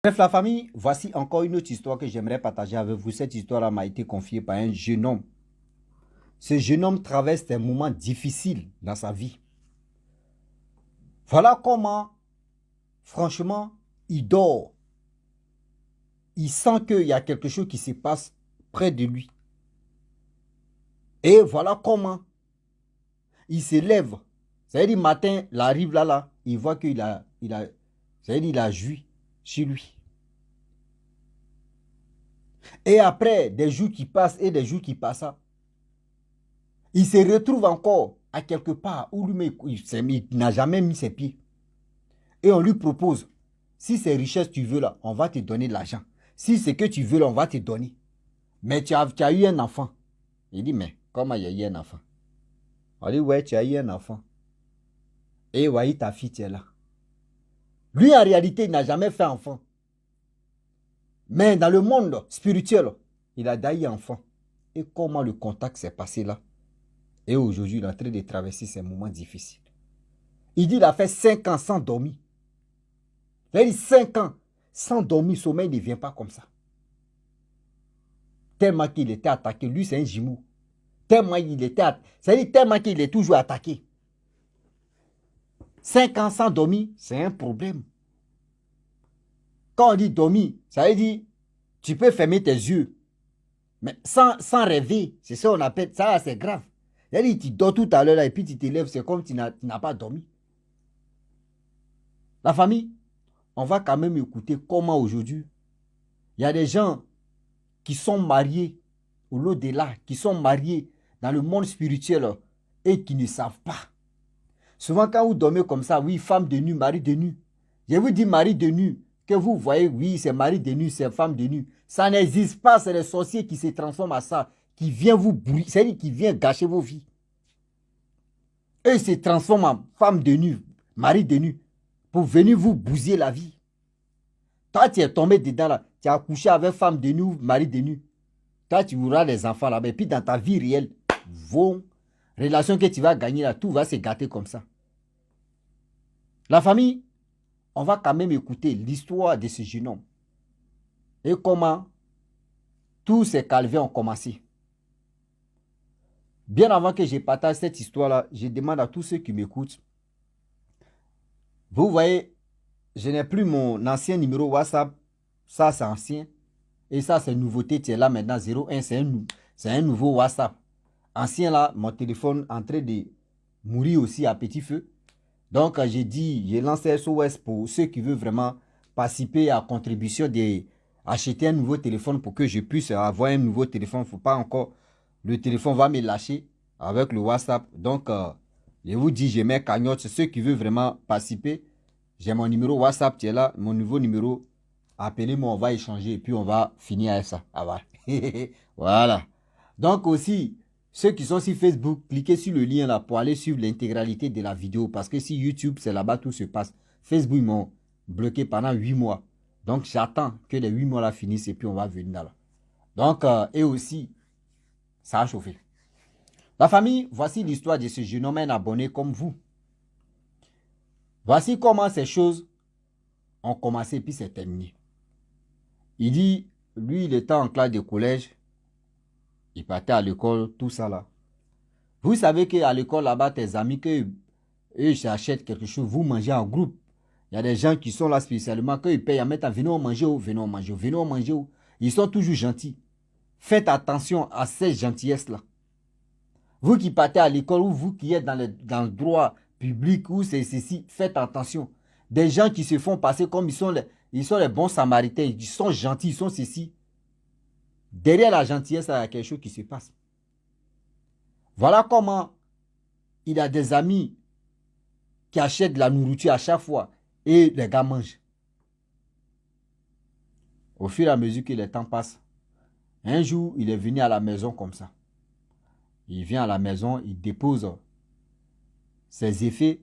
Bref, la famille, voici encore une autre histoire que j'aimerais partager avec vous. Cette histoire-là m'a été confiée par un jeune homme. Ce jeune homme traverse des moments difficiles dans sa vie. Voilà comment, franchement, il dort. Il sent qu'il y a quelque chose qui se passe près de lui. Et voilà comment il se lève. C'est-à-dire, le matin, il arrive là, il voit qu'il a joui chez lui. Et après, des jours qui passent et des jours qui passent, il se retrouve encore à quelque part où lui, il n'a jamais mis ses pieds. Et on lui propose, si c'est richesse tu veux là, on va te donner de l'argent. Si c'est que tu veux là, on va te donner. Mais tu as eu un enfant. Il dit, mais comment il y a eu un enfant? On dit, ouais, tu as eu un enfant. Et voyez, ta fille, tu es là. Lui, en réalité, il n'a jamais fait enfant. Mais dans le monde spirituel, il a d'ailleurs enfant. Et comment le contact s'est passé là? Et aujourd'hui, il est en train de traverser ces moments difficiles. Il dit, il a fait 5 ans sans dormir. Il a dit 5 ans sans dormir, sommeil ne vient pas comme ça. Tellement qu'il était attaqué. Lui, c'est un jumeau. Tellement il était attaqué. C'est-à-dire tellement qu'il est toujours attaqué. 5 ans sans dormir, c'est un problème. Quand on dit dormir, ça veut dire tu peux fermer tes yeux. Mais sans rêver, c'est ça qu'on appelle, ça c'est grave. C'est-à-dire tu dors tout à l'heure et puis tu te lèves, c'est comme tu n'as pas dormi. La famille, on va quand même écouter comment aujourd'hui, il y a des gens qui sont mariés au l'au-delà, qui sont mariés dans le monde spirituel et qui ne savent pas. Souvent quand vous dormez comme ça, oui, femme de nuit, mari de nuit. Je vous dis mari de nuit, que vous voyez, oui, c'est mari de nuit, c'est femme de nuit. Ça n'existe pas, c'est les sorciers qui se transforment à ça, qui viennent vous brûler, c'est-à-dire qui viennent gâcher vos vies. Eux se transforment en femme de nuit, mari de nuit, pour venir vous bousiller la vie. Toi, tu es tombé dedans là, tu as couché avec femme de nuit, mari de nuit. Toi, tu auras les enfants là, mais puis dans ta vie réelle, vos relations que tu vas gagner là, tout va se gâter comme ça. La famille, on va quand même écouter l'histoire de ce jeune homme et comment tous ces calvaires ont commencé. Bien avant que je partage cette histoire-là, je demande à tous ceux qui m'écoutent, vous voyez, je n'ai plus mon ancien numéro WhatsApp, ça c'est ancien, et ça c'est nouveauté, tu es là maintenant, 01, c'est un nouveau WhatsApp. Ancien là, mon téléphone en train de mourir aussi à petit feu. Donc j'ai dit, j'ai lancé SOS pour ceux qui veulent vraiment participer à la contribution d'acheter un nouveau téléphone pour que je puisse avoir un nouveau téléphone. Il ne faut pas encore, le téléphone va me lâcher avec le WhatsApp. Donc je vous dis, je mets cagnotte. Ceux qui veulent vraiment participer, j'ai mon numéro WhatsApp, tu es là, mon nouveau numéro. Appelez-moi, on va échanger et puis on va finir avec ça. Ah, voilà. Donc aussi, ceux qui sont sur Facebook, cliquez sur le lien là pour aller suivre l'intégralité de la vidéo. Parce que si YouTube, c'est là-bas tout se passe. Facebook, ils m'ont bloqué pendant 8 mois. Donc, j'attends que les 8 mois là finissent et puis on va venir là. Donc, et aussi, ça a chauffé. La famille, voici l'histoire de ce jeune homme, un abonné comme vous. Voici comment ces choses ont commencé et puis c'est terminé. Il dit, lui, il était en classe de collège. Il partait à l'école, tout ça là. Vous savez qu'à l'école là-bas, tes amis, que eux s'achètent quelque chose, vous mangez en groupe. Il y a des gens qui sont là spécialement, quand ils payent à mettre, venez manger, venez manger, venez manger. Ils sont toujours gentils. Faites attention à ces gentillesses-là. Vous qui partez à l'école ou vous qui êtes dans le droit public ou c'est ceci, faites attention. Des gens qui se font passer comme ils sont les bons samaritains, ils sont gentils, ils sont ceci. Derrière la gentillesse, il y a quelque chose qui se passe. Voilà comment il a des amis qui achètent de la nourriture à chaque fois et les gars mangent. Au fur et à mesure que le temps passe, un jour, il est venu à la maison comme ça. Il vient à la maison, il dépose ses effets,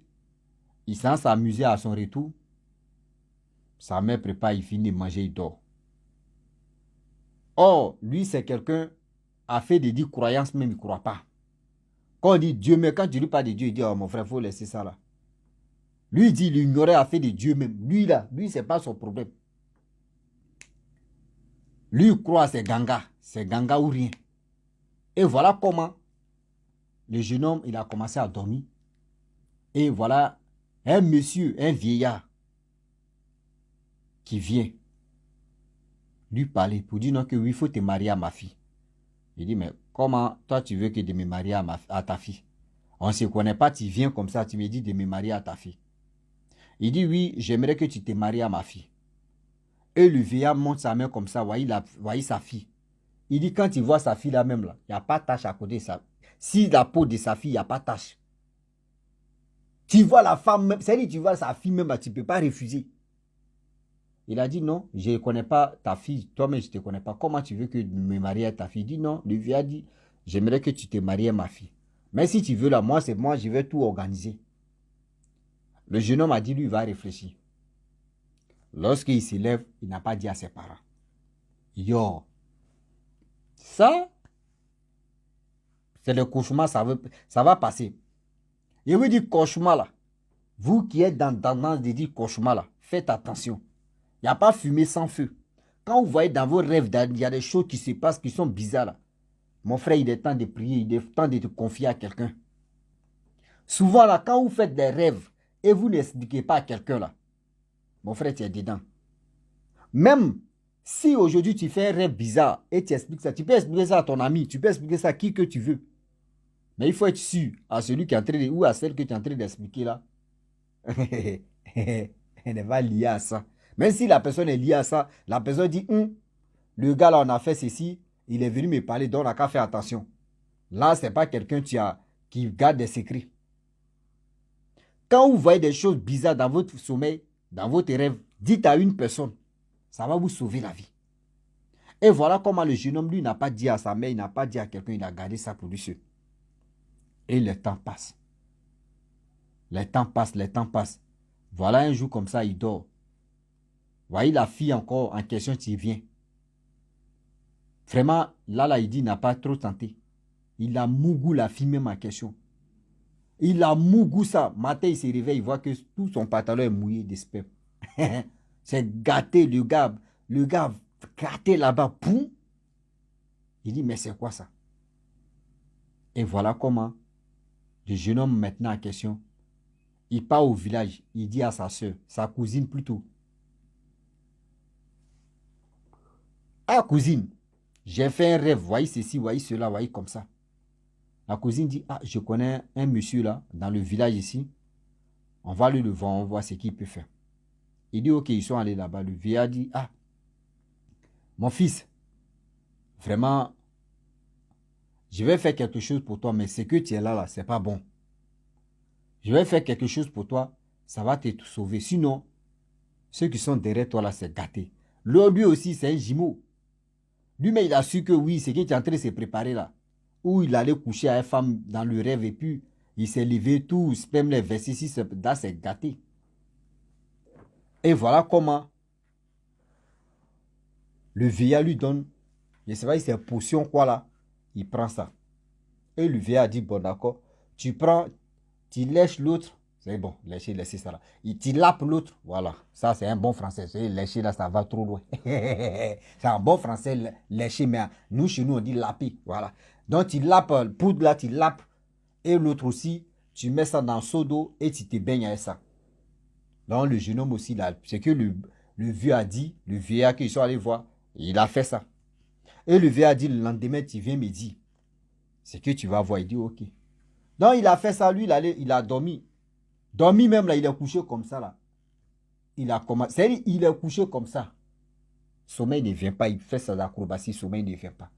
il s'en s'amuser à son retour. Sa mère prépare, il finit de manger, il dort. Or, lui, c'est quelqu'un a fait des croyances, même il ne croit pas. Quand on dit Dieu, mais quand tu lui parles de Dieu, il dit, oh mon frère, il faut laisser ça là. Lui, il dit, il ignorait, a fait de Dieu même. Lui, là, lui, c'est pas son problème. Lui, il croit c'est Ganga ou rien. Et voilà comment le jeune homme, il a commencé à dormir. Et voilà un monsieur, un vieillard, qui vient lui parler pour dire non que oui, il faut te marier à ma fille. Il dit, mais comment toi tu veux que de me marier à ta fille? On ne se connaît pas, tu viens comme ça, tu me dis de me marier à ta fille. Il dit, oui, j'aimerais que tu te maries à ma fille. Et le vieillard monte sa main comme ça, voyez sa fille. Il dit, quand il voit sa fille là même, là, il n'y a pas de tache à côté de ça. Si la peau de sa fille, il n'y a pas de tache. Tu vois la femme même, c'est-à-dire tu vois sa fille même, là, tu ne peux pas refuser. Il a dit, non, je ne connais pas ta fille, toi-même je ne te connais pas. Comment tu veux que je me marie à ta fille? Il dit, non, le vieillard dit, j'aimerais que tu te maries à ma fille. Mais si tu veux là, moi, c'est moi, je vais tout organiser. Le jeune homme a dit, lui, il va réfléchir. Lorsqu'il se lève, il n'a pas dit à ses parents. Yo, ça, c'est le cauchemar, ça va passer. Je vous dis cauchemar là. Vous qui êtes dans tendance de dire cauchemar là, faites attention. Il n'y a pas fumée sans feu. Quand vous voyez dans vos rêves, il y a des choses qui se passent qui sont bizarres là. Mon frère, il est temps de prier, il est temps de te confier à quelqu'un. Souvent là, quand vous faites des rêves et vous n'expliquez pas à quelqu'un là, mon frère, tu es dedans. Même si aujourd'hui tu fais un rêve bizarre et tu expliques ça, tu peux expliquer ça à ton ami, tu peux expliquer ça à qui que tu veux. Mais il faut être sûr à celui qui est en train de, ou à celle que tu es en train d'expliquer là. Elle n'est pas liée à ça. Même si la personne est liée à ça, la personne dit, le gars là, on a fait ceci, il est venu me parler, donc on n'a qu'à faire attention. Là, ce n'est pas quelqu'un qui garde des secrets. Quand vous voyez des choses bizarres dans votre sommeil, dans votre rêve, dites à une personne. Ça va vous sauver la vie. Et voilà comment le jeune homme, lui, n'a pas dit à sa mère, il n'a pas dit à quelqu'un, il a gardé ça pour lui seul. Et le temps passe. Les temps passent, les temps passent. Voilà un jour comme ça, il dort. Voyez la fille encore en question qui vient. Vraiment, là, il dit, il n'a pas trop tenté. Il a mougou la fille même en question. Il a mougou ça. Matin, il se réveille, il voit que tout son pantalon est mouillé d'espèce. C'est gâté, le gars gâté là-bas. Poum. Il dit, mais c'est quoi ça? Et voilà comment le jeune homme maintenant en question, il part au village, il dit à sa soeur, sa cousine plutôt. Ah cousine, j'ai fait un rêve, voyez ceci, voyez cela, voyez comme ça. La cousine dit, ah je connais un monsieur là, dans le village ici, on va lui le voir, on voit ce qu'il peut faire. Il dit, ok, ils sont allés là-bas. Le vieillard dit, ah, mon fils, vraiment, je vais faire quelque chose pour toi, mais ce que tu es là, c'est pas bon. Je vais faire quelque chose pour toi, ça va te sauver. Sinon, ceux qui sont derrière toi là, c'est gâté. Lui aussi, c'est un jumeau. Lui-même, il a su que oui, c'est qu'il est en train de se préparer là. Où il allait coucher avec une femme dans le rêve et puis il s'est levé tout, même les versets ici, là, c'est gâté. Et voilà comment le vieillard lui donne, je ne sais pas si c'est potion quoi là, il prend ça. Et le vieillard dit, bon d'accord, tu prends, tu lèches l'autre, c'est bon, laisser ça là. Tu lapes l'autre, voilà, ça c'est un bon français, lécher là, ça va trop loin. C'est un bon français, lécher, mais nous chez nous on dit laper, voilà. Donc tu lapes, poudre là, tu lapes, et l'autre aussi, tu mets ça dans le seau d'eau et tu te baignes avec ça. Donc le jeune homme aussi, là, c'est que le vieux a dit, le vieillard qu'ils sont allés voir, il a fait ça. Et le vieillard a dit, le lendemain, tu viens me dire, c'est que tu vas voir, il dit, ok. Donc il a fait ça, lui, il a dormi. Dormi même là, il est couché comme ça là. Il a commencé, c'est-à-dire, il est couché comme ça. Sommeil ne vient pas, il fait ses acrobaties, sommeil ne vient pas.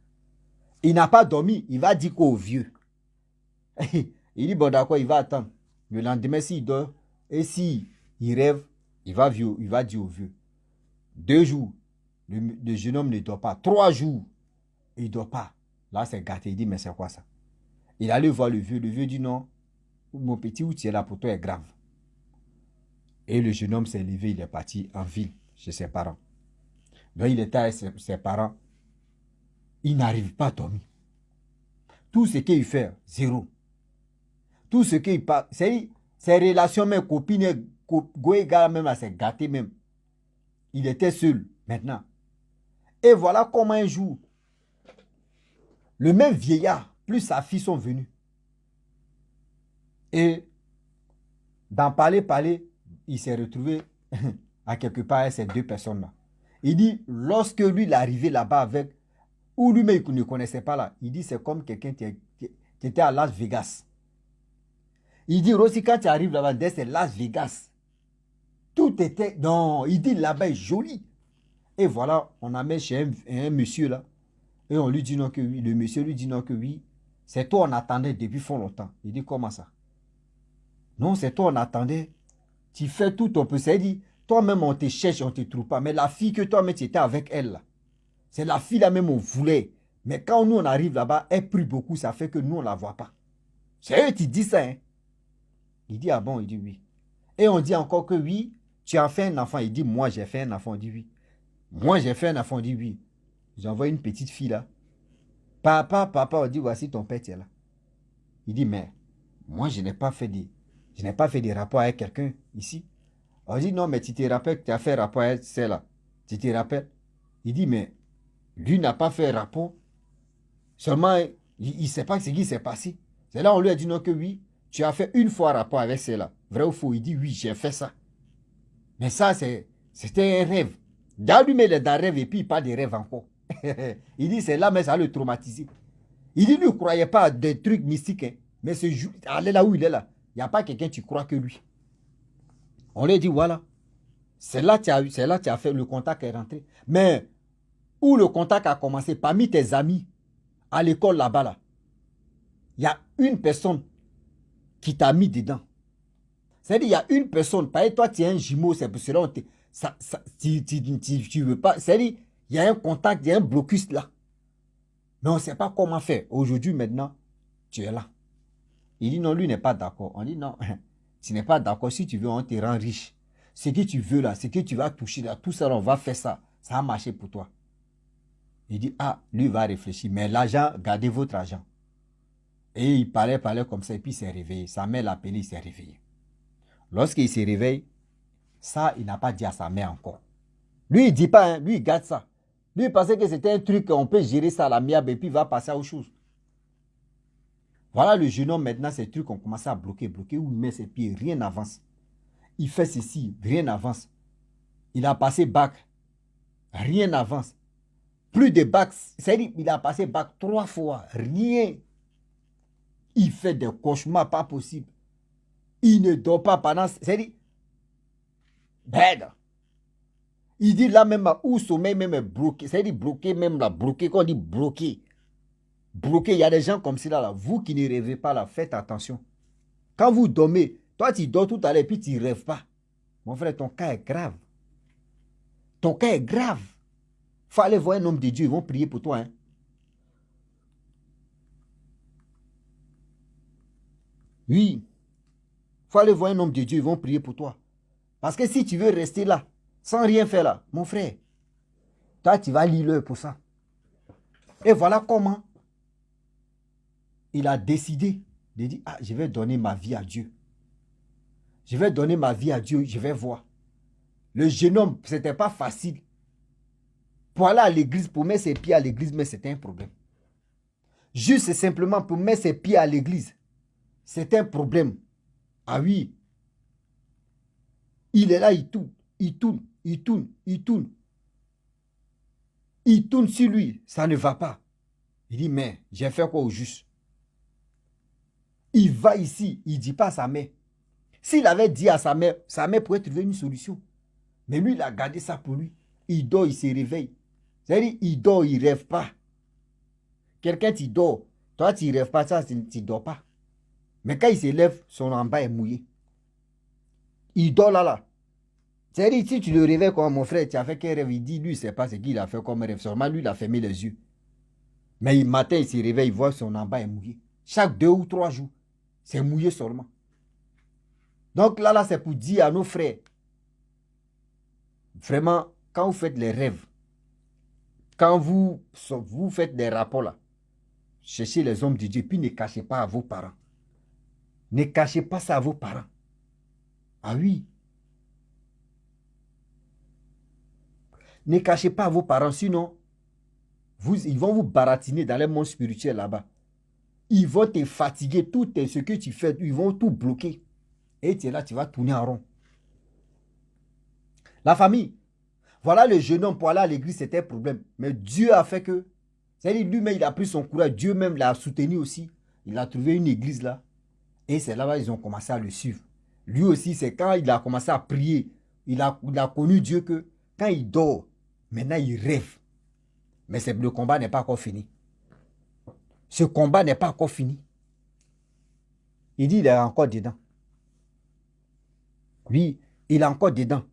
Il n'a pas dormi, il va dire quoi au vieux? Il dit, bon d'accord, il va attendre. Le lendemain, s'il dort, et s'il rêve, il va dire au vieux. 2 jours, le jeune homme ne dort pas. 3 jours, il ne dort pas. Là, c'est gâté. Il dit, mais c'est quoi ça? Il allait voir le vieux. Le vieux dit, non, mon petit, où tu es là pour toi est grave. Et le jeune homme s'est levé, il est parti en ville chez ses parents. Donc, il était avec ses parents. Il n'arrive pas à dormir. Tout ce qu'il fait, zéro. Tout ce qu'il parle, c'est ses relations, mes copines, Goéga même, c'est gâté même. Il était seul, maintenant. Et voilà comment un jour, le même vieillard, plus sa fille sont venus. Et dans parler, il s'est retrouvé à quelque part avec ces deux personnes-là. Il dit, lorsque lui, il est arrivé là-bas avec, ou lui-même, il ne connaissait pas là, il dit, c'est comme quelqu'un qui était à Las Vegas. Il dit, aussi, quand tu arrives là-bas, c'est Las Vegas. Tout était, non, il dit, là-bas est joli. Et voilà, on amène chez un monsieur là, et on lui dit non que oui. Le monsieur lui dit non que oui. C'est toi on attendait depuis fort longtemps. Il dit, comment ça? Non, c'est toi on attendait. Tu fais tout ton peu. C'est dit, toi-même on te cherche, on ne te trouve pas. Mais la fille que toi-même tu étais avec elle là, c'est la fille là même on voulait. Mais quand nous on arrive là-bas, elle prie beaucoup, ça fait que nous on ne la voit pas. C'est eux qui disent ça. Hein? Il dit, ah bon? Il dit oui. Et on dit encore que oui, tu as fait un enfant. Il dit, moi j'ai fait un enfant. Il dit oui. Moi j'ai fait un enfant. Il dit oui. J'envoie une petite fille là. Papa, on dit, voici ton père, tu es là. Il dit, mais moi je n'ai pas fait des rapports avec quelqu'un ici. On dit, non, mais tu te rappelles que tu as fait rapport avec celle-là. Tu te rappelles? Il dit, mais lui n'a pas fait rapport. Seulement, il ne sait pas ce qui s'est passé. C'est là on lui a dit, non, que oui, tu as fait une fois rapport avec celle-là. Vrai ou faux? Il dit, oui, j'ai fait ça. Mais ça, c'était un rêve. Dans lui, mais il est dans le rêve et puis il parle des rêves encore. Il dit, c'est là, mais ça l'a traumatisé. Il dit, lui, ne croyait pas à des trucs mystiques. Hein. Mais ce jour, allez là où il est là. Il n'y a pas quelqu'un qui croit que lui. On lui a dit, voilà. C'est là que tu as fait, le contact est rentré. Mais où le contact a commencé, parmi tes amis, à l'école là-bas, là, il y a une personne qui t'a mis dedans. C'est-à-dire, il y a une personne, par exemple, toi, tu es un jumeau, c'est pour cela tu veux pas. C'est-à-dire, il y a un contact, il y a un blocus là. Mais on ne sait pas comment faire. Aujourd'hui, maintenant, tu es là. Il dit non, lui n'est pas d'accord. On dit non, tu n'es pas d'accord. Si tu veux, on te rend riche. Ce que tu veux là, ce que tu vas toucher là, tout ça, on va faire ça. Ça va marcher pour toi. Il dit, ah, lui va réfléchir. Mais l'argent, gardez votre argent. Et il parlait comme ça, et puis il s'est réveillé. Sa mère l'a appelé, il s'est réveillé. Lorsqu'il se réveille, ça, il n'a pas dit à sa mère encore. Lui, il ne dit pas, hein, lui, il garde ça. Lui, il pensait que c'était un truc, on peut gérer ça à la miable, et puis il va passer à autre chose. Voilà le jeune homme, maintenant, ces trucs ont commencé à bloquer, où il met ses pieds, rien n'avance. Il fait ceci, rien n'avance. Il a passé bac, rien n'avance. Plus de bac, c'est-à-dire il a passé bac 3 fois, rien. Il fait des cauchemars pas possibles. Il ne dort pas pendant, c'est-à-dire, bête. Il dit là même où sommeil même est bloqué, c'est-à-dire bloqué même là, bloqué, quand on dit bloqué. Bloqué, il y a des gens comme cela là. Vous qui ne rêvez pas là, faites attention. Quand vous dormez, toi tu dors tout à l'heure et puis tu ne rêves pas. Mon frère, ton cas est grave. Ton cas est grave. Il faut aller voir un homme de Dieu, ils vont prier pour toi. Hein. Oui. Il faut aller voir un homme de Dieu, ils vont prier pour toi. Parce que si tu veux rester là, sans rien faire là, mon frère, toi tu vas lire l'heure pour ça. Et voilà comment il a décidé de dire, ah, je vais donner ma vie à Dieu. Je vais donner ma vie à Dieu, je vais voir. Le jeune homme, ce n'était pas facile. Pour aller à l'église, pour mettre ses pieds à l'église, mais c'était un problème. Juste et simplement pour mettre ses pieds à l'église, c'est un problème. Ah oui. Il est là, il tourne, il tourne, il tourne, il tourne. Il tourne sur lui, ça ne va pas. Il dit, mais j'ai fait quoi au juste? Il va ici, il ne dit pas à sa mère. S'il avait dit à sa mère pourrait trouver une solution. Mais lui, il a gardé ça pour lui. Il dort, il se réveille. C'est-à-dire, il dort, il ne rêve pas. Quelqu'un, tu dors. Toi, tu ne rêves pas, ça, tu ne dors pas. Mais quand il se lève, son en bas est mouillé. Il dort là. C'est-à-dire, si tu le réveilles comme mon frère, tu as fait quel rêve? Il dit, lui, il ne sait pas ce qu'il a fait comme rêve. Seulement, lui, il a fermé les yeux. Mais le matin, il se réveille, il voit son en bas est mouillé. Chaque 2 ou 3 jours, c'est mouillé seulement. Donc là, c'est pour dire à nos frères, vraiment, quand vous faites les rêves, quand vous faites des rapports là, cherchez les hommes de Dieu, puis ne cachez pas à vos parents. Ne cachez pas ça à vos parents. Ah oui. Ne cachez pas à vos parents, sinon, Ils vont vous baratiner dans le monde spirituel là-bas. Ils vont te fatiguer, tout ce que tu fais, ils vont tout bloquer. Et tu es là, tu vas tourner en rond. La famille, voilà le jeune homme pour aller à l'église, c'était un problème. Mais Dieu a fait que, c'est-à-dire lui-même, il a pris son courage, Dieu même l'a soutenu aussi. Il a trouvé une église là. Et c'est là-bas qu'ils ont commencé à le suivre. Lui aussi, c'est quand il a commencé à prier, il a connu Dieu que quand il dort, maintenant il rêve. Mais le combat n'est pas encore fini. Ce combat n'est pas encore fini. Il dit il est encore dedans. Oui, il est encore dedans.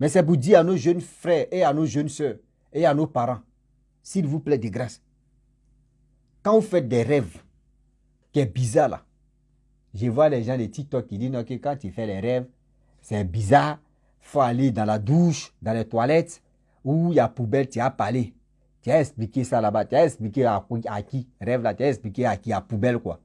Mais c'est pour dire à nos jeunes frères et à nos jeunes sœurs et à nos parents, s'il vous plaît de grâce, quand vous faites des rêves qui est bizarre là, je vois les gens de TikTok qui disent non, que quand tu fais les rêves, c'est bizarre, il faut aller dans la douche, dans les toilettes, où il y a poubelle, tu as parlé. Tu as expliqué ça là-bas, tu as expliqué à qui, rêve là, tu as expliqué à qui, à poubelle quoi.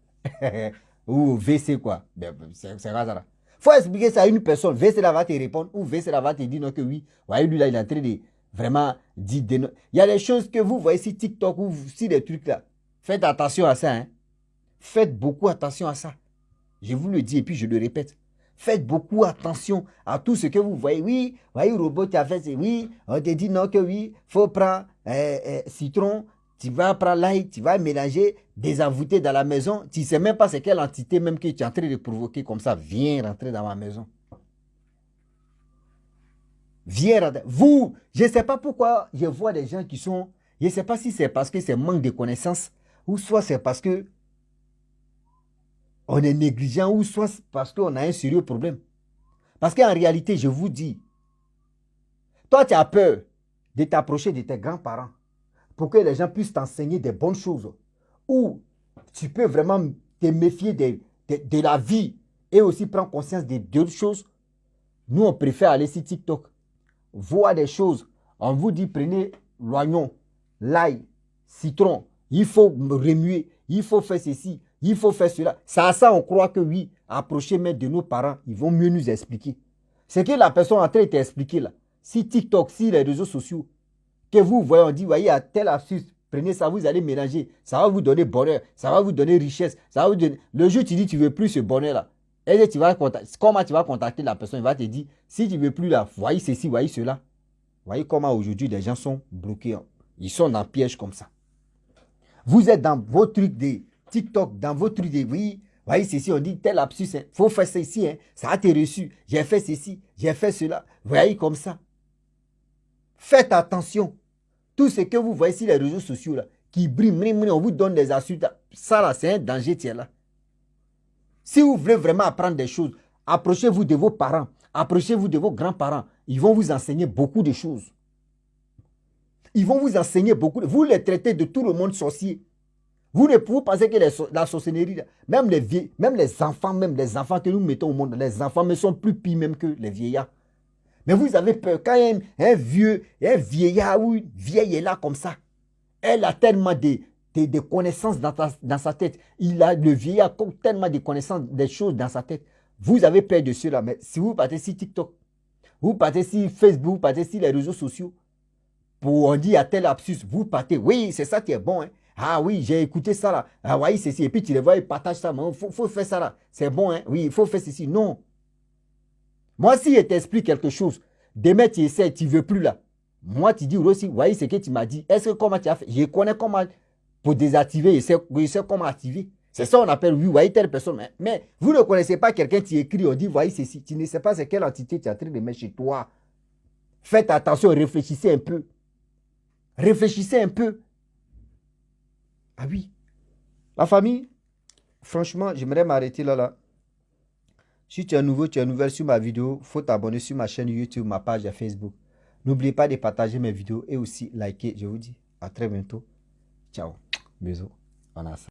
Ou au WC quoi. C'est ça là. Il faut expliquer ça à une personne. VC là va te répondre ou VC là va te dire non que oui. Voyez, lui là, il est en train de vraiment dire des noms. Il y a des choses que vous voyez sur TikTok ou sur des trucs là. Faites attention à ça. Hein. Faites beaucoup attention à ça. Je vous le dis et puis je le répète. Faites beaucoup attention à tout ce que vous voyez. Oui, voyez, robot, tu as fait ça. Oui, on te dit non que oui, il faut prendre citron. Tu vas prendre l'ail, tu vas mélanger, désavoûter dans la maison. Tu ne sais même pas c'est quelle entité même que tu es en train de provoquer comme ça. Viens rentrer dans ma maison. Viens rentrer. Vous, je ne sais pas pourquoi je vois des gens qui sont... Je ne sais pas si c'est parce que c'est manque de connaissances ou soit c'est parce que on est négligent ou soit parce qu'on a un sérieux problème. Parce qu'en réalité, je vous dis, toi tu as peur de t'approcher de tes grands-parents pour que les gens puissent t'enseigner des bonnes choses. Ou tu peux vraiment te méfier de la vie et aussi prendre conscience d'autres choses. Nous, on préfère aller sur TikTok, voir des choses. On vous dit, prenez l'oignon, l'ail, citron. Il faut remuer, il faut faire ceci, il faut faire cela. Ça, on croit que oui, approcher même de nos parents, ils vont mieux nous expliquer. Ce que la personne est en train de t'expliquer là, si TikTok, si les réseaux sociaux, que vous voyez, on dit, voyez, à telle astuce, prenez ça, vous allez mélanger, ça va vous donner bonheur, ça va vous donner richesse, ça va vous donner... Le jour tu dis, tu ne veux plus ce bonheur-là, et tu vas comment tu vas contacter la personne, il va te dire, si tu ne veux plus là, voyez ceci, voyez cela. Voyez comment aujourd'hui les gens sont bloqués, ils sont dans le piège comme ça. Vous êtes dans vos trucs de TikTok, dans vos trucs de, oui, voyez ceci, on dit, tel lapsus, il faut faire ceci, hein, ça a été reçu, j'ai fait ceci, j'ai fait cela, voyez comme ça. Faites attention. Tout ce que vous voyez sur les réseaux sociaux, là, qui brillent, on vous donne des astuces. Ça, là, c'est un danger, tiens, là. Si vous voulez vraiment apprendre des choses, approchez-vous de vos parents, approchez-vous de vos grands-parents. Ils vont vous enseigner beaucoup de choses. Ils vont vous enseigner beaucoup. Vous les traitez de tout le monde sorcier. Vous pensez que la sorcellerie, même les enfants que nous mettons au monde, les enfants mais sont plus pires même que les vieillards. Mais vous avez peur, quand un vieillard ou une vieille est là comme ça, elle a tellement de connaissances dans sa tête. Le vieillard a tellement de connaissances, des choses dans sa tête. Vous avez peur de cela. Mais si vous partez sur TikTok, vous partez sur Facebook, vous partez sur les réseaux sociaux, pour on dit à tel absus, vous partez, oui, c'est ça qui est bon. Hein. Ah oui, j'ai écouté ça là. Ah oui, c'est ci. Et puis tu les vois, ils partagent ça. Il faut faire ça là. C'est bon, hein. Oui, il faut faire ceci. Non. Moi, si je t'explique quelque chose, demain tu essaies, tu ne veux plus là. Moi, tu dis aussi, voyez ce que tu m'as dit. Est-ce que comment tu as fait? Je connais comment pour désactiver, je sais comment activer. C'est ça qu'on appelle, oui, voyez telle personne. Mais vous ne connaissez pas quelqu'un qui écrit, on dit, voyez ceci. Tu ne sais pas c'est quelle entité tu es en train de mettre chez toi. Faites attention, réfléchissez un peu. Réfléchissez un peu. Ah oui. La famille, franchement, j'aimerais m'arrêter là. Si tu es nouveau, tu es nouvelle sur ma vidéo, il faut t'abonner sur ma chaîne YouTube, ma page Facebook. N'oubliez pas de partager mes vidéos et aussi liker. Je vous dis à très bientôt. Ciao. Bisous. On a ça.